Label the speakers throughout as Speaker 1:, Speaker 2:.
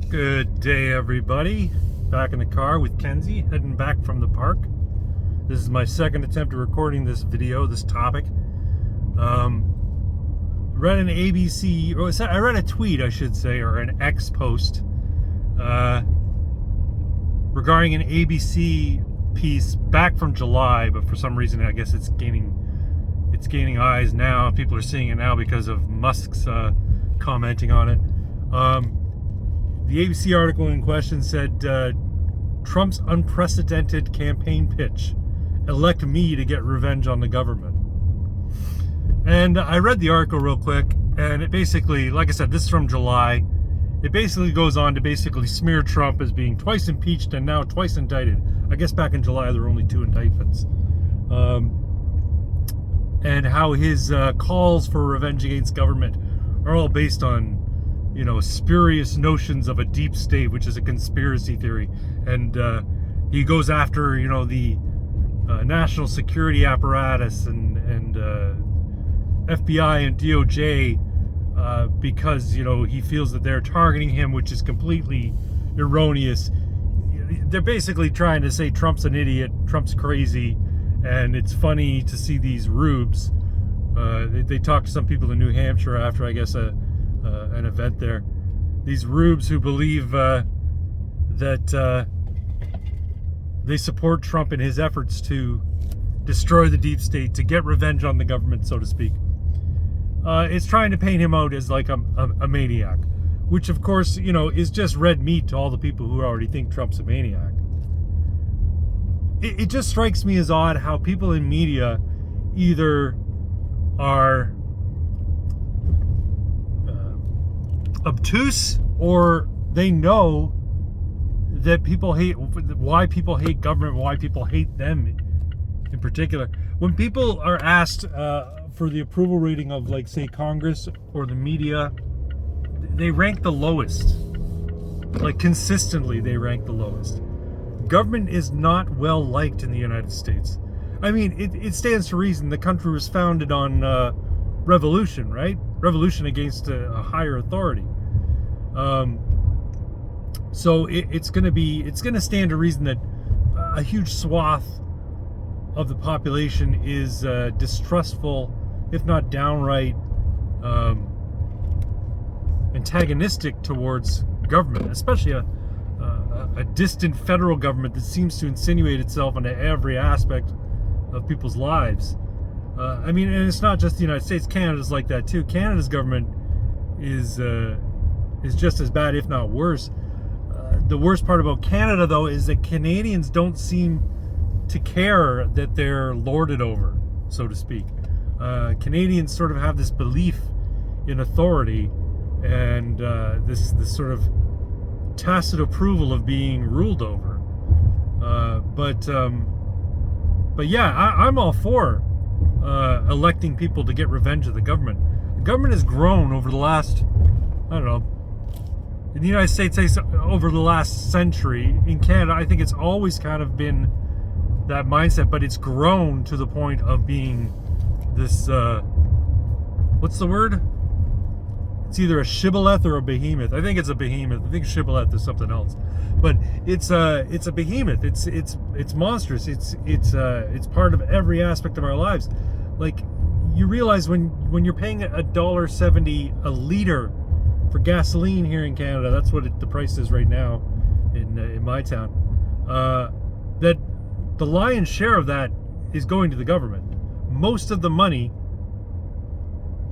Speaker 1: Good day, everybody. Back in the car with Kenzie, heading back from the park. This is my second attempt at recording this video, this topic. Read an ABC, or I read a tweet, I should say, or an X post regarding an ABC piece back from July, but for some reason, I guess it's gaining eyes now. People are seeing it now because of Musk's commenting on it. The ABC article in question said, Trump's unprecedented campaign pitch, elect me to get revenge on the government. And I read the article real quick, and it basically, like I said, this is from July. It basically goes on to basically smear Trump as being twice impeached and now twice indicted. I guess back in July there were only 2 indictments. And how his calls for revenge against government are all based on, spurious notions of a deep state, which is a conspiracy theory. And he goes after, the national security apparatus and FBI and DOJ because, he feels that they're targeting him, which is completely erroneous. They're basically trying to say Trump's an idiot, Trump's crazy, and it's funny to see these rubes. They talked to some people in New Hampshire after, I guess, an event there. These rubes who believe that they support Trump in his efforts to destroy the deep state, to get revenge on the government, so to speak. It's trying to paint him out as like a maniac, which of course, is just red meat to all the people who already think Trump's a maniac. It just strikes me as odd how people in media either are obtuse, or they know that why people hate government, why people hate them in particular. When people are asked for the approval rating of, like, say, Congress or the media, they rank the lowest. Like, consistently they rank the lowest. Government is not well liked in the United States. I mean, it stands to reason. The country was founded on revolution, right? Revolution against a higher authority. So it's going to stand to reason that a huge swath of the population is distrustful, if not downright antagonistic towards government, especially a distant federal government that seems to insinuate itself into every aspect of people's lives. I mean, and it's not just the United States. Canada's like that too. Canada's government is just as bad, if not worse. The worst part about Canada, though, is that Canadians don't seem to care that they're lorded over, so to speak. Canadians sort of have this belief in authority and this sort of tacit approval of being ruled over. But yeah, I'm all for electing people to get revenge of the government. The government has grown over the last, I don't know, in the United States, over the last century. In Canada, I think it's always kind of been that mindset, but it's grown to the point of being this, what's the word? It's either a shibboleth or a behemoth. I think it's a behemoth. I think shibboleth is something else, but it's a behemoth. It's monstrous. It's part of every aspect of our lives. Like, you realize when you're paying $1.70 a liter for gasoline here in Canada, that's what the price is right now in my town. That the lion's share of that is going to the government. Most of the money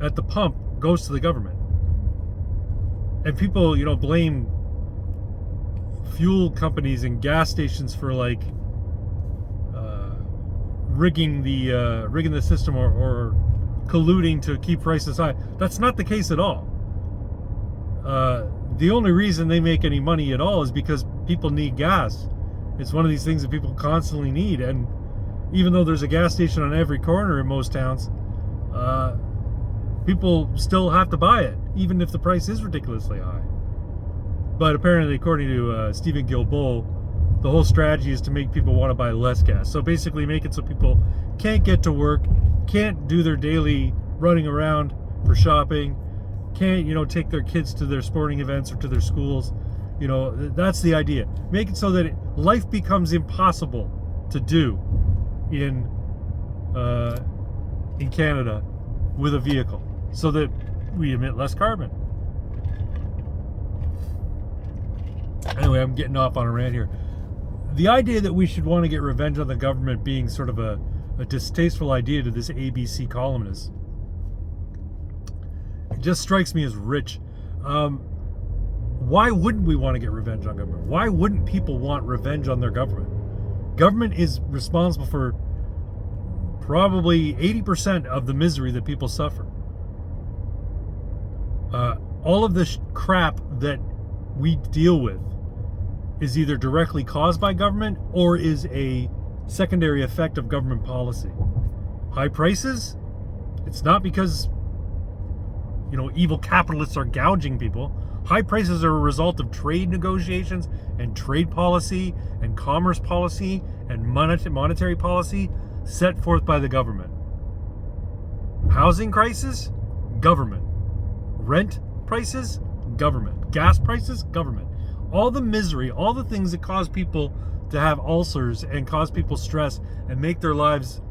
Speaker 1: at the pump goes to the government. And people, blame fuel companies and gas stations for, like, rigging the system or colluding to keep prices high. That's not the case at all. The only reason they make any money at all is because people need gas. It's one of these things that people constantly need, and even though there's a gas station on every corner in most towns, people still have to buy it, even if the price is ridiculously high. But apparently, according to Stephen Guilbeault, the whole strategy is to make people want to buy less gas. So basically make it so people can't get to work, can't do their daily running around for shopping, can't, take their kids to their sporting events or to their schools. You know, that's the idea. Make it so that life becomes impossible to do in Canada with a vehicle, so that we emit less carbon. Anyway, I'm getting off on a rant here. The idea that we should want to get revenge on the government being sort of a distasteful idea to this ABC columnist, it just strikes me as rich. Why wouldn't we want to get revenge on government? Why wouldn't people want revenge on their government? Government is responsible for probably 80% of the misery that people suffer. All of this crap that we deal with is either directly caused by government or is a secondary effect of government policy. High prices, it's not because, you know, evil capitalists are gouging people. High prices are a result of trade negotiations and trade policy and commerce policy and monetary policy set forth by the government. Housing crisis, government. Rent prices, government. Gas prices, government. All the misery, all the things that cause people to have ulcers and cause people stress and make their lives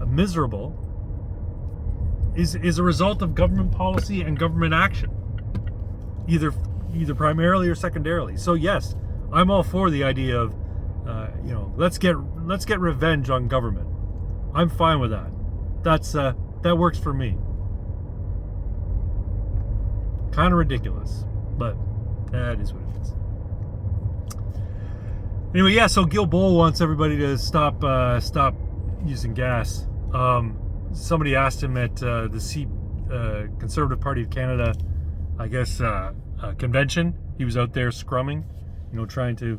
Speaker 1: miserable is a result of government policy and government action, either primarily or secondarily. So yes, I'm all for the idea of you know, let's get revenge on government. I'm fine with that. That works for me. Kind of ridiculous, but that is what it is. Anyway, yeah. So Gil Bohl wants everybody to stop using gas. Somebody asked him at the Conservative Party of Canada, I guess, convention. He was out there scrumming, you know, trying to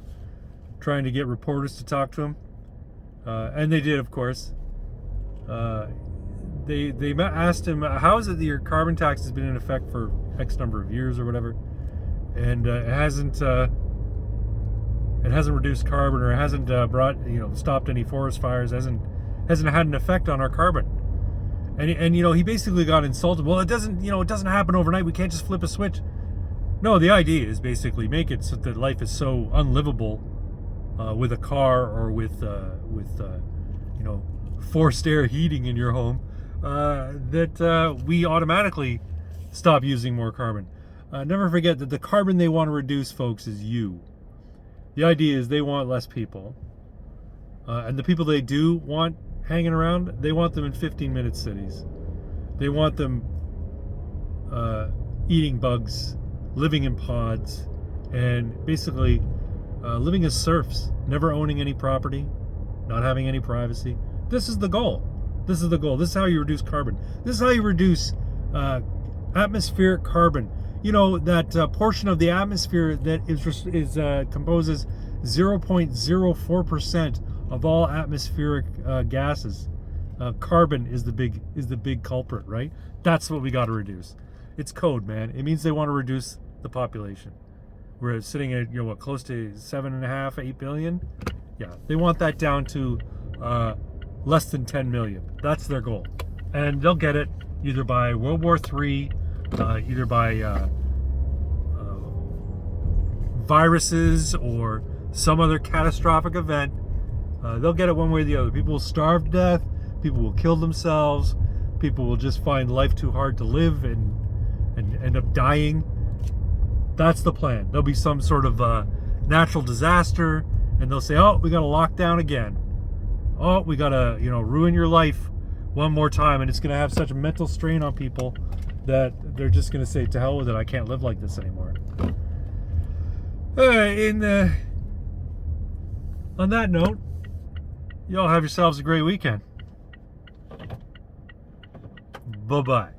Speaker 1: get reporters to talk to him, and they did, of course. They asked him, how is it that your carbon tax has been in effect for X number of years or whatever, and it hasn't reduced carbon, or it hasn't stopped any forest fires, hasn't had an effect on our carbon. And you know, he basically got insulted. Well, it doesn't happen overnight. We can't just flip a switch. No, the idea is basically make it so that life is so unlivable with a car or with forced air heating in your home that we automatically stop using more carbon. Never forget that the carbon they want to reduce, folks, is you. The idea is they want less people, and the people they do want hanging around, they want them in 15-minute cities. They want them eating bugs, living in pods, and basically living as serfs, never owning any property, not having any privacy. This is the goal. This is the goal. This is how you reduce carbon. This is how you reduce atmospheric carbon. You know, that portion of the atmosphere that composes 0.04% of all atmospheric gases. Carbon is the big culprit, right? That's what we got to reduce. It's code, man. It means they want to reduce the population. We're sitting at close to 7.5, 8 billion. Yeah, they want that down to less than 10 million. That's their goal, and they'll get it either by World War III, either by viruses or some other catastrophic event. They'll get it one way or the other. People will starve to death. People will kill themselves. People will just find life too hard to live and end up dying. That's the plan. There'll be some sort of natural disaster, and they'll say, "Oh, we got to lock down again. Oh, we got to ruin your life one more time," and it's going to have such a mental strain on people that they're just going to say, "To hell with it. I can't live like this anymore." On that note, y'all have yourselves a great weekend. Bye-bye.